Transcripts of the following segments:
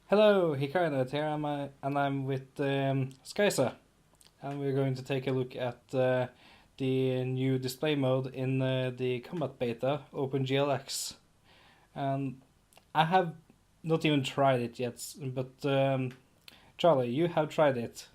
Hello, HikariKnight here, and I'm with Skyzah, and we're going to take a look at the new display mode in the combat beta, OpenGLX. And I have not even tried it yet, but Charlie, you have tried it.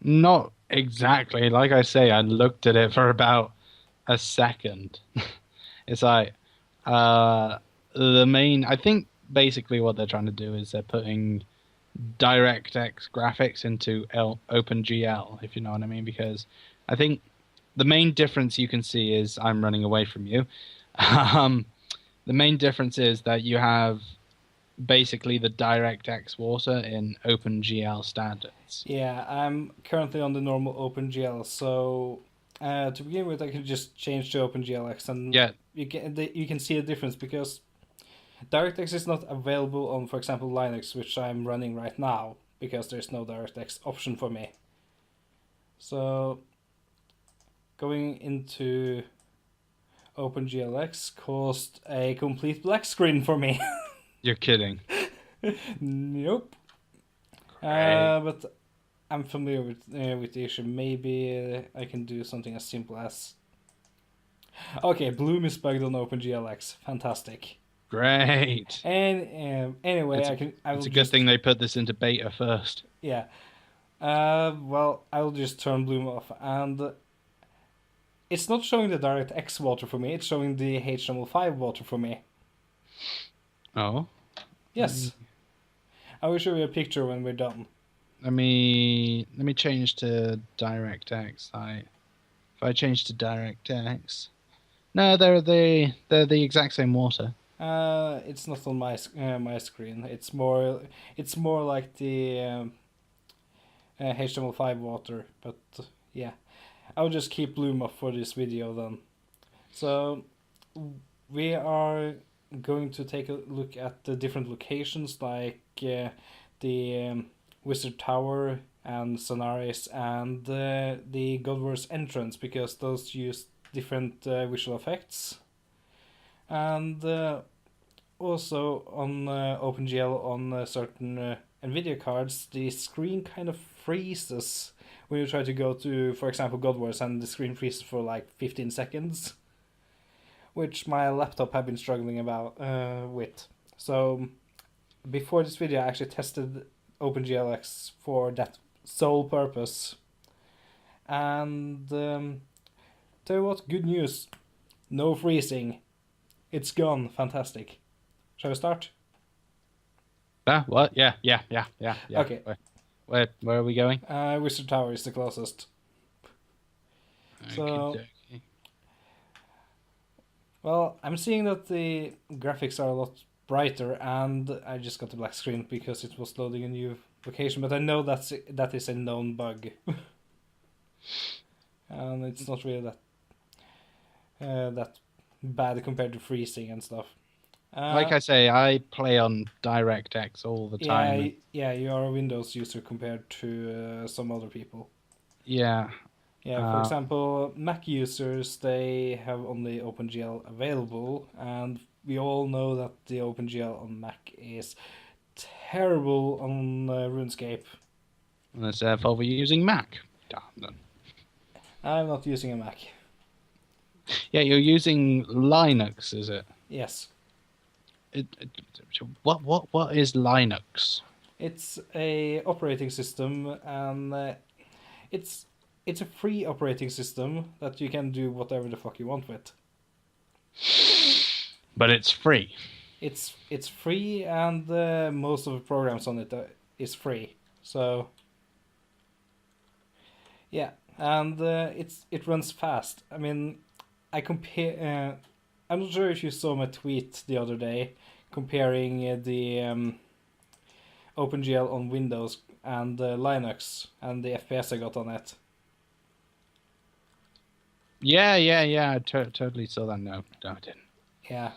Not exactly. Like I say, I looked at it for about a second. It's like uh I think basically what they're trying to do is they're putting DirectX graphics into OpenGL, if you know what I mean, because I think the main difference you can see is I'm running away from you. Um, the main difference is that you have basically the DirectX water in OpenGL standards. Yeah, I'm currently on the normal OpenGL, so to begin with, I can just change to OpenGLX, and Yeah, you can see a difference because DirectX is not available on, for example, Linux, which I'm running right now, because there's no DirectX option for me. So, going into OpenGLX caused a complete black screen for me. you're kidding. Nope. Great. But I'm familiar with the issue. Maybe I can do something as simple as. Okay, Bloom is bugged on OpenGLX. Fantastic. Great. And anyway, It's a, I it's will a good just thing they put this into beta first. yeah. Well, I'll just turn Bloom off, and it's not showing the DirectX water for me. It's showing the HTML5 water for me. Oh, let me Yes, I will show you a picture when we're done. let me change to DirectX. If I change to DirectX, no, they're the exact same water. It's not on my screen. It's more like the HTML5 water. But yeah, I'll just keep Bloom off for this video then. So we are going to take a look at the different locations like the Wizard Tower and Sonaris and the Godwars entrance because those use different visual effects. And also on OpenGL on certain NVIDIA cards, the screen kind of freezes when you try to go to, for example, Godwars, and the screen freezes for like 15 seconds, which my laptop have been struggling about with. So before this video, I actually tested OpenGLX for that sole purpose. And tell you what, good news. No freezing. It's gone. Fantastic. Shall we start? Ah, what? Yeah, yeah, yeah, yeah, yeah. Okay. Where are we going? Wizard Tower is the closest. Okay, So, okay. well, I'm seeing that the graphics are a lot brighter, and I just got the black screen because it was loading a new location. But I know that is a known bug, and it's not really that bad compared to freezing and stuff. Like Uh, I say, I play on DirectX all the yeah, time. yeah, you are a Windows user compared to some other people. Yeah. Yeah, for Uh, example, Mac users they have only OpenGL available, and we all know that the OpenGL on Mac is terrible on RuneScape. and therefore we're using Mac. Damn them. I'm not using a Mac. Yeah, you're using Linux, is it? Yes, What is Linux? it's a operating system, and it's it's a free operating system that you can do whatever the fuck you want with. But it's free. It's free, and most of the programs on it is free. So yeah, and it runs fast. I mean, I compare. I'm not sure if you saw my tweet the other day comparing the OpenGL on Windows and Linux and the FPS I got on it. Yeah, yeah, yeah. I totally saw that. No, I didn't. Yeah,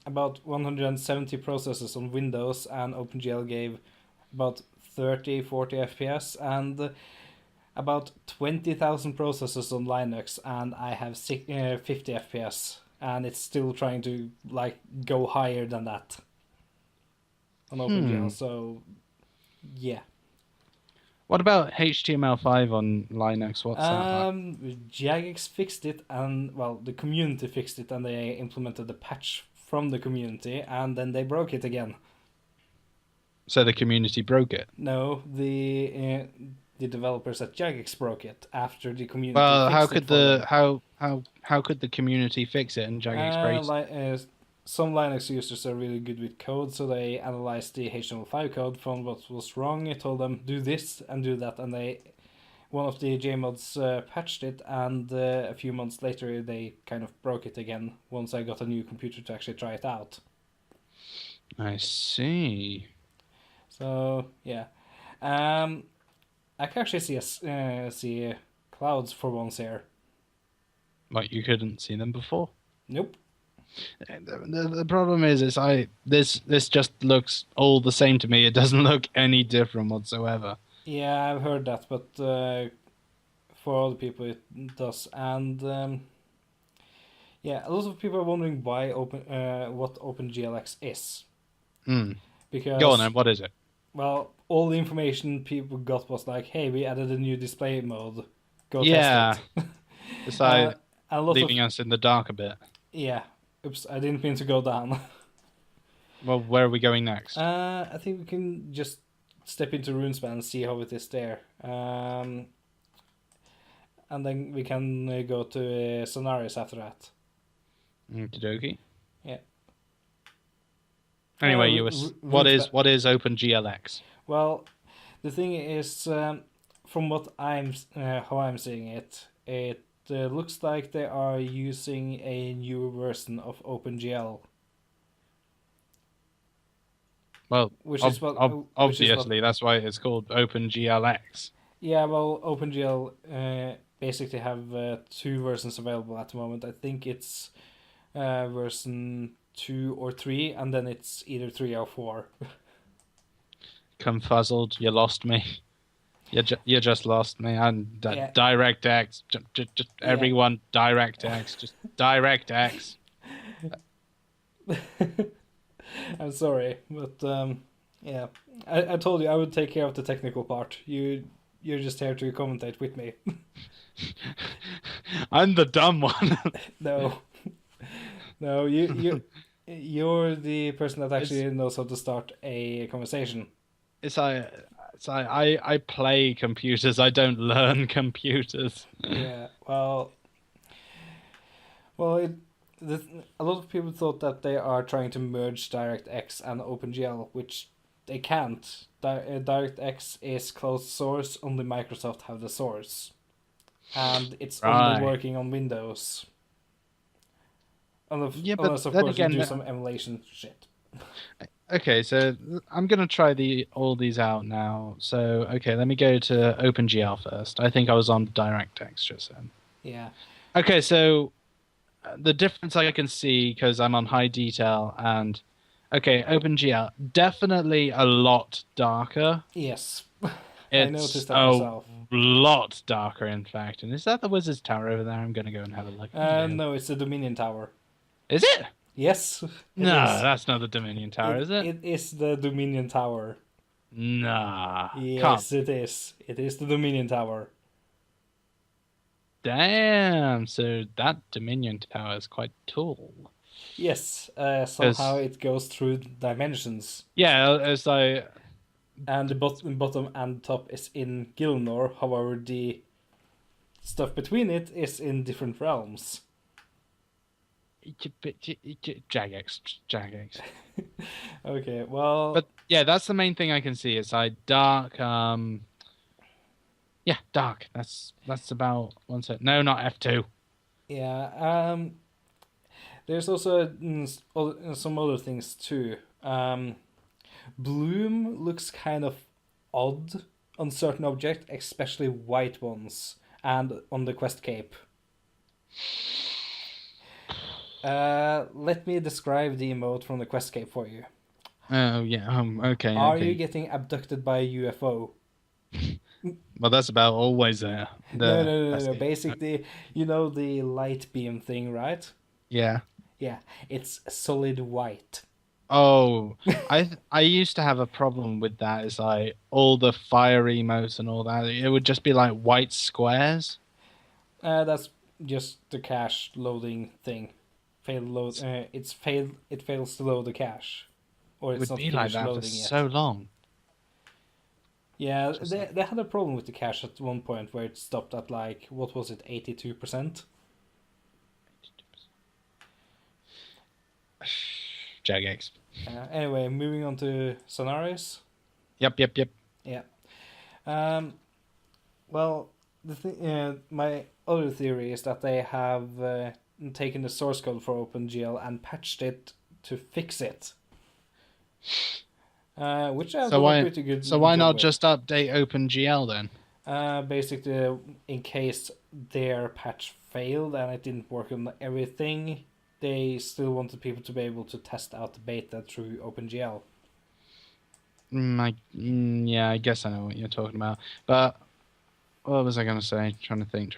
about 170 processes on Windows, and OpenGL gave about 30, 40 FPS, and about 20,000 processes on Linux, and I have 50 FPS, and it's still trying to like go higher than that. on OpenGL. So, yeah. What about HTML5 on Linux? What's that like? Jagex fixed it, and well, the community fixed it, and they implemented the patch from the community, and then they broke it again. So the community broke it. No, the developers at Jagex broke it after the community Well, fixed how it could for the them. how could the community fix it and Jagex break? Some Linux users are really good with code, so they analyzed the HTML5 code, found what was wrong. It told them do this and do that, and one of the JMods patched it, and a few months later they kind of broke it again. Once I got a new computer to actually try it out. I see. So yeah, I can actually see clouds for once here. Like you couldn't see them before. Nope. The problem is this just looks all the same to me. It doesn't look any different whatsoever. Yeah, I've heard that, but for other people it does, and yeah, a lot of people are wondering why what OpenGLX is. Because Go on then. What is it? well, all the information people got was like, "Hey, we added a new display mode. Go Yeah. test it." It's like a lot leaving us in the dark a bit. Yeah. Oops, I didn't mean to go down. Well, where are we going next? I think we can just step into RuneSpan and see how it is there. And then we can go to scenarios after that. Okie dokie. Yeah. Anyway, what is OpenGLX? Well, the thing is, from what how I'm seeing it, it looks like they are using a new version of OpenGL. Well, Which is what obviously that's why it's called OpenGLX. Yeah, well, OpenGL basically have two versions available at the moment. I think it's version 2 or 3, and then it's either 3 or 4. Confuzzled, you lost me. You just lost me. And Yeah. DirectX, just everyone, DirectX, just DirectX. I'm sorry, but yeah, I told you I would take care of the technical part. You're just here to commentate with me. I'm the dumb one. No, you're the person that actually knows how to start a conversation. I play computers. I don't learn computers. Yeah, well, a lot of people thought that they are trying to merge DirectX and OpenGL, which they can't. DirectX is closed source. Only Microsoft have the source, and it's only working on Windows. Unless of course you do some emulation shit. Okay, so I'm gonna try all these out now. So okay, let me go to OpenGL first. I think I was on DirectX just then. Yeah. Okay, so the difference I can see because I'm on high detail and okay, OpenGL definitely a lot darker. Yes, I noticed that myself. A lot darker, in fact. And is that the Wizard's Tower over there? I'm gonna go and have a look. No, it's the Dominion Tower. Is it? Yes. No, that's not the Dominion Tower, is it? It is the Dominion Tower. Nah. Yes, it is. It is the Dominion Tower. Damn, so that Dominion Tower is quite tall. Yes, somehow it goes through dimensions. Yeah, it's like... And the bottom and top is in Gilnor, however the stuff between it is in different realms. Jagex. Okay, well... But yeah, that's the main thing I can see. It's like dark, yeah, dark. That's about one set. No, not F2. Yeah, there's also some other things too. Bloom looks kind of odd on certain objects, especially white ones, and on the quest cape. Let me describe the emote from the quest cape for you. Oh, yeah, okay. Are you getting abducted by a UFO? Well, that's about always there. No. Basically, you know the light beam thing, right? Yeah. Yeah, it's solid white. Oh, I used to have a problem with that. It's like all the fire emotes and all that. It would just be like white squares. That's just the cache loading thing. Fail load. It's failed. It fails to load the cache, or It it's would not be like finished that for loading yet. so long. Yeah, Just they had a problem with the cache at one point where it stopped at like what was it, 82%. Jagex. Anyway, moving on to scenarios. Yep, yep, yep. Yeah. Um. Well, my other theory is that they have taken the source code for OpenGL and patched it to fix it. Which I've So done a why pretty good so why job not with. just update OpenGL then? Basically, in case their patch failed and it didn't work on everything, they still wanted people to be able to test out the beta through OpenGL. Yeah, I guess I know what you're talking about. But what was I going to say? Trying to think,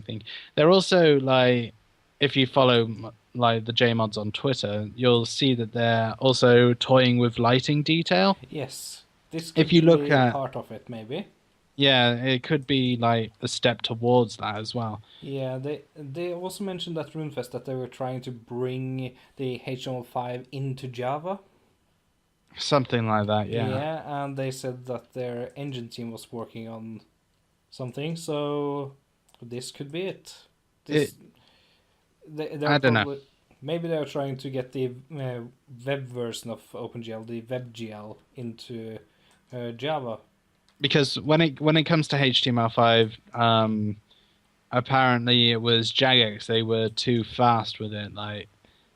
think. They're also like, if you follow like the JMods on Twitter, you'll see that they're also toying with lighting detail. Yes, this If could you look be at, part of it, maybe. yeah, it could be like a step towards that as well. Yeah, they also mentioned at RuneFest that they were trying to bring the HTML5 into Java. Something like that, yeah. Yeah, and they said that their engine team was working on something, so this could be it. It, This they're I don't know. probably maybe they're trying to get the web version of OpenGL, the WebGL, into Java. Because when it comes to HTML5, apparently it was Jagex. They were too fast with it. Like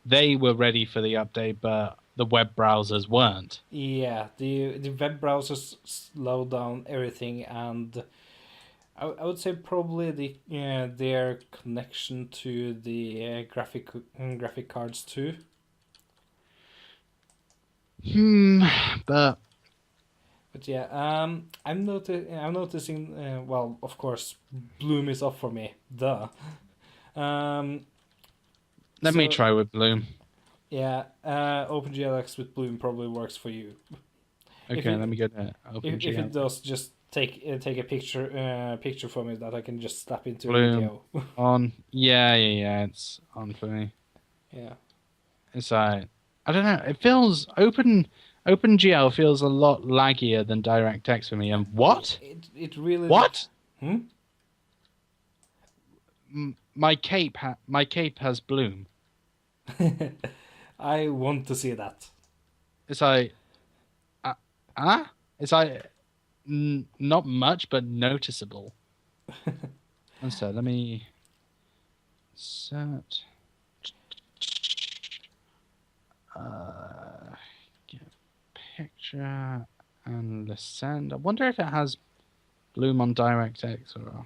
they were ready for the update, but the web browsers weren't. Yeah, the web browsers slow down everything, and I would say probably their connection to the graphic cards too. Hmm. But But yeah, I'm noticing. Well, of course, Bloom is off for me. Duh. Um. let me So try with Bloom. yeah, OpenGLX with Bloom probably works for you. If Okay, let it me go to if it OpenGL. does, just take a picture for me that I can just snap into a Bloom video. on. Yeah. It's on for me. Yeah. It's I don't know. It feels OpenGL feels a lot laggier than DirectX for me. And what? It really. What? Hmm? My cape has Bloom. I want to see that. It's like it's like not much, but noticeable. And so let me set. Get a picture and send. I wonder if it has Bloom on DirectX or.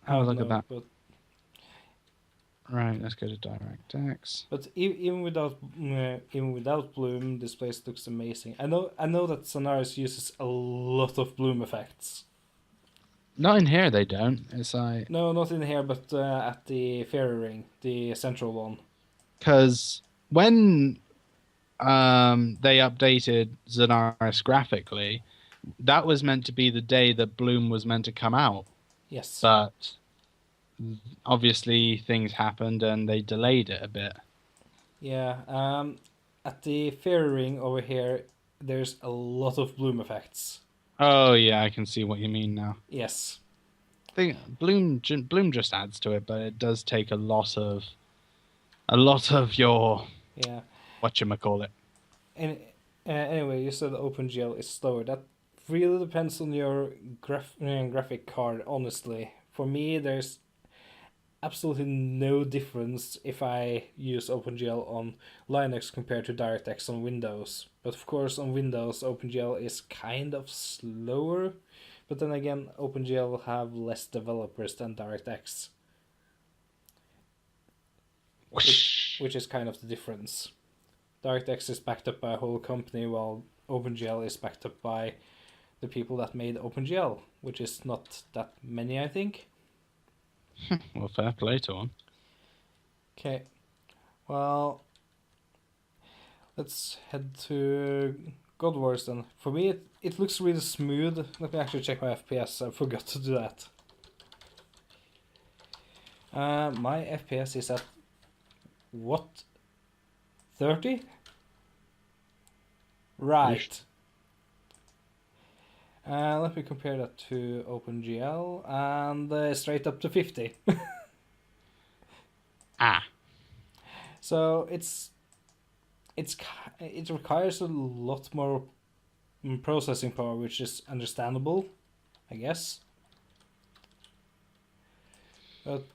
I Have a don't look at know, that. Right, let's go to DirectX. but even without Bloom, this place looks amazing. I know that Sonaris uses a lot of Bloom effects. Not in here, they don't. It's like No, not in here, but at the fairy ring, the central one. because when they updated Zenaris graphically, that was meant to be the day that Bloom was meant to come out, Yes. but obviously things happened and they delayed it a bit. Yeah. At the fairy ring over here, there's a lot of Bloom effects. Oh yeah, I can see what you mean now. Yes. I think Bloom just adds to it, but it does take a lot of your Yeah. whatchamacallit. And anyway, you said OpenGL is slower. That really depends on your graphic card. Honestly, for me, there's absolutely no difference if I use OpenGL on Linux compared to DirectX on Windows. But of course, on Windows, OpenGL is kind of slower. But then again, OpenGL will have less developers than DirectX, which is kind of the difference. DirectX is backed up by a whole company, while OpenGL is backed up by the people that made OpenGL, which is not that many, I think. Well, fair play to him. Okay. Well, let's head to Godwars then. For me, it looks really smooth. Let me actually check my FPS. I forgot to do that. My FPS is at what? 30? Right. Let me compare that to OpenGL and straight up to 50. So it requires a lot more processing power, which is understandable, I guess. But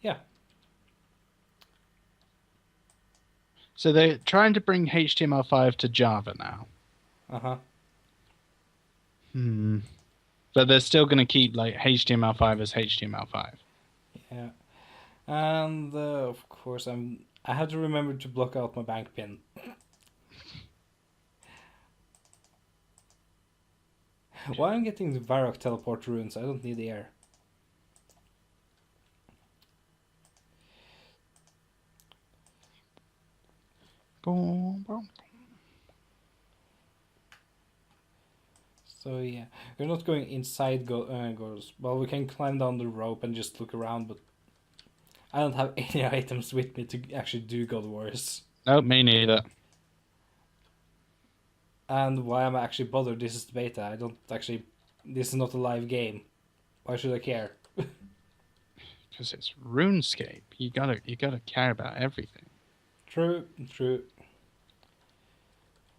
yeah. So they're trying to bring HTML5 to Java now. Uh-huh. But they're still going to keep like HTML5 as HTML5. Yeah. And of course I have to remember to block out my bank pin. Why I'm getting the Varrock teleport runes? I don't need the air. So yeah, we're not going inside goals. Well, we can climb down the rope and just look around, but I don't have any items with me to actually do God Wars. Nope, me neither. And why am I actually bothered? This is the beta. I don't actually. This is not a live game. Why should I care? Because it's RuneScape. You gotta care about everything. True.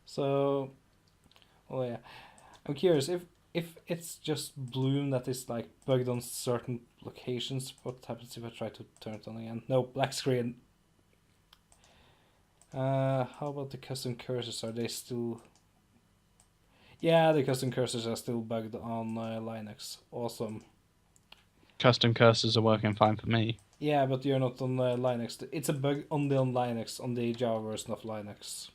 So, oh yeah, I'm curious if it's just Bloom that is like bugged on certain locations. What happens if I try to turn it on again? No, black screen. How about the custom cursors? Are they still? Yeah, the custom cursors are still bugged on Linux. Awesome. Custom cursors are working fine for me. Yeah, but you're not on Linux. It's a bug only on Linux, on the Java version of Linux.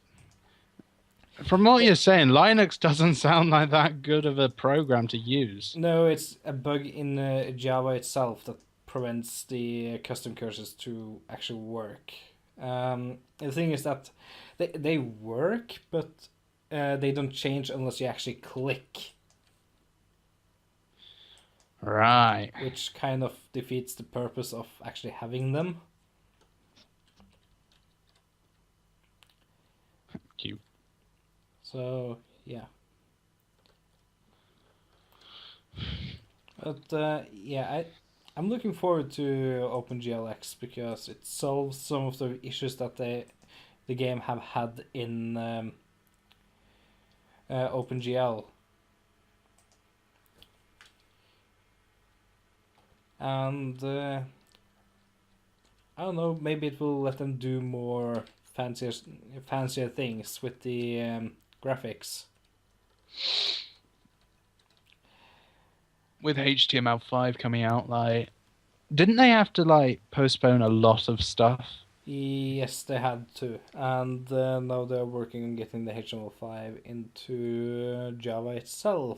From what you're saying, Linux doesn't sound like that good of a program to use. No, it's a bug in Java itself that prevents the custom cursors to actually work. The thing is that they work, but they don't change unless you actually click. Right. Which kind of defeats the purpose of actually having them. Cute. So, yeah. But, yeah, I'm looking forward to OpenGLX because it solves some of the issues that the game have had in OpenGL. And I don't know, maybe it will let them do more fancier things with the graphics. With HTML5 coming out, like, didn't they have to like postpone a lot of stuff? Yes, they had to, and now they're working on getting the HTML5 into Java itself.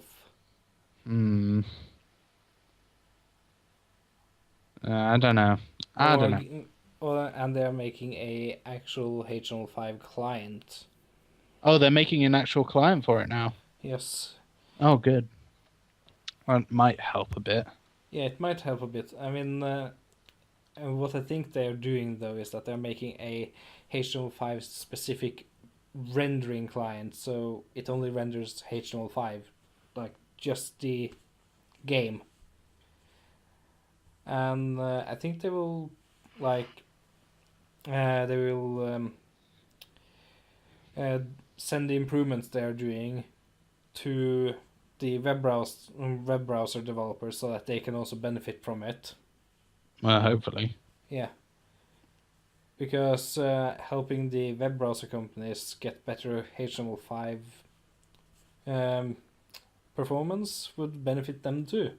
I don't know. I don't know. And they're making a actual HTML5 client. Oh, they're making an actual client for it now. Yes. Oh, good. Well, it might help a bit. Yeah, it might help a bit. I mean, and what I think they're doing though is that they're making a HTML5 specific rendering client, so it only renders HTML5, like just the game. And I think they will, send the improvements they're doing to the web browser developers so that they can also benefit from it. Hopefully. Yeah. Because helping the web browser companies get better HTML5 performance would benefit them too.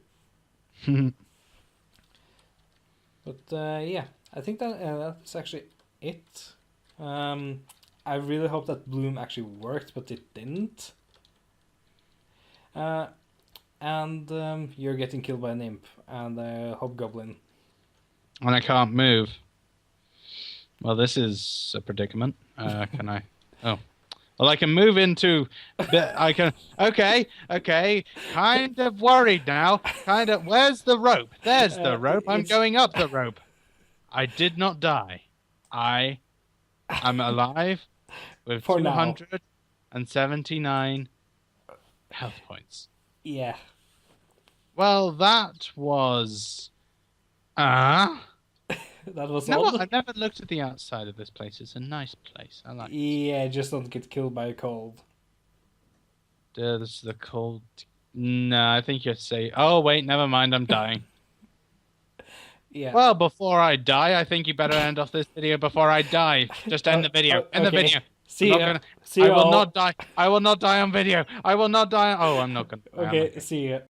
But yeah, I think that's actually it. I really hope that Bloom actually worked, but it didn't. And you're getting killed by an imp and a hobgoblin. And I can't move. Well, this is a predicament. Can I? Oh. Well, I can move into... I can... Okay. Kind of worried now. Where's the rope? There's the rope. I'm going up the rope. I did not die. I am alive with For now. 279 health points. Yeah. Well, that was... That was No, odd. I've never looked at the outside of this place. It's a nice place. I like it. Yeah, just don't get killed by a cold. This is the cold... No, I think you'd say... Oh, wait, never mind. I'm dying. Yeah. Well, before I die, I think you better end off this video before I die. Just end the video. End the okay. video. See ya. I See you will all. not die. I will not die on video. I will not die. Oh, I'm not going to. Okay, see ya.